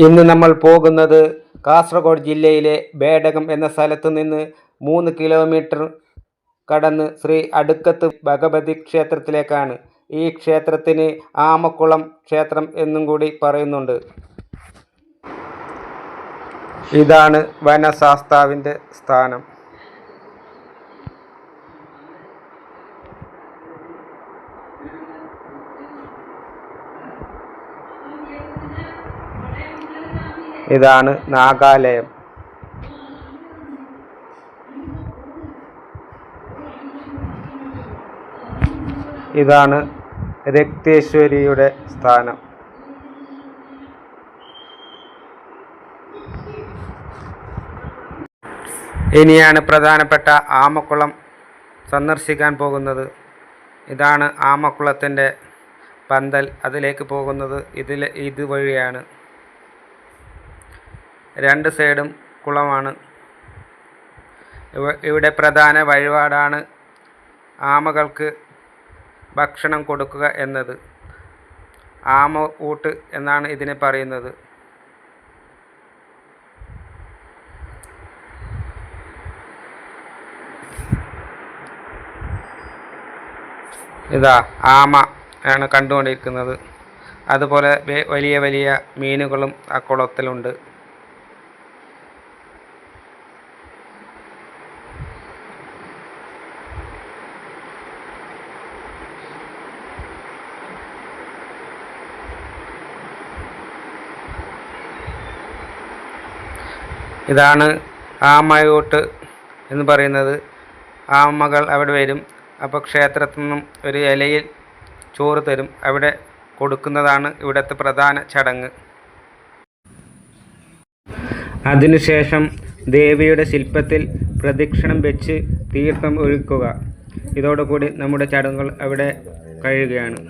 ഇന്ന് നമ്മൾ പോകുന്നത് കാസർഗോഡ് ജില്ലയിലെ ബേഡകം എന്ന സ്ഥലത്തു നിന്ന് 3 കിലോമീറ്റർ കടന്ന് ശ്രീ അടുക്കത്ത് ഭഗവതി ക്ഷേത്രത്തിലേക്കാണ്. ഈ ക്ഷേത്രത്തിന് ആമക്കുളം ക്ഷേത്രം എന്നും കൂടി പറയുന്നുണ്ട്. ഇതാണ് വനശാസ്താവിൻ്റെ സ്ഥാനം. ഇതാണ് നാഗാലയം. ഇതാണ് രക്തേശ്വരിയുടെ സ്ഥാനം. ഇനിയാണ് പ്രധാനപ്പെട്ട ആമക്കുളം സന്ദർശിക്കാൻ പോകുന്നത്. ഇതാണ് ആമക്കുളത്തിൻ്റെ പന്തൽ. അതിലേക്ക് പോകുന്നത് ഇതുവഴിയാണ്. 2 സൈഡും കുളമാണ്. ഇവിടെ പ്രധാന വഴിപാടാണ് ആമകൾക്ക് ഭക്ഷണം കൊടുക്കുക എന്നത്. ആമ ഊട്ട് എന്നാണ് ഇതിനെ പറയുന്നത്. ഇതാ ആമ ആണ് കണ്ടുകൊണ്ടിരിക്കുന്നത്. അതുപോലെ വലിയ വലിയ മീനുകളും ആ കുളത്തിലുണ്ട്. ഇതാണ് ആമയൂട്ട് എന്ന് പറയുന്നത്. ആമകൾ അവിടെ വരും. അപ്പോൾ ക്ഷേത്രത്തിൽ നിന്നും ഒരു ഇലയിൽ ചോറ് തരും. അവിടെ കൊടുക്കുന്നതാണ് ഇവിടുത്തെ പ്രധാന ചടങ്ങ്. അതിനുശേഷം ദേവിയുടെ ശില്പത്തിൽ പ്രദക്ഷിണം വെച്ച് തീർത്ഥം ഒഴിക്കുക. ഇതോടുകൂടി നമ്മുടെ ചടങ്ങുകൾ അവിടെ കഴിയുകയാണ്.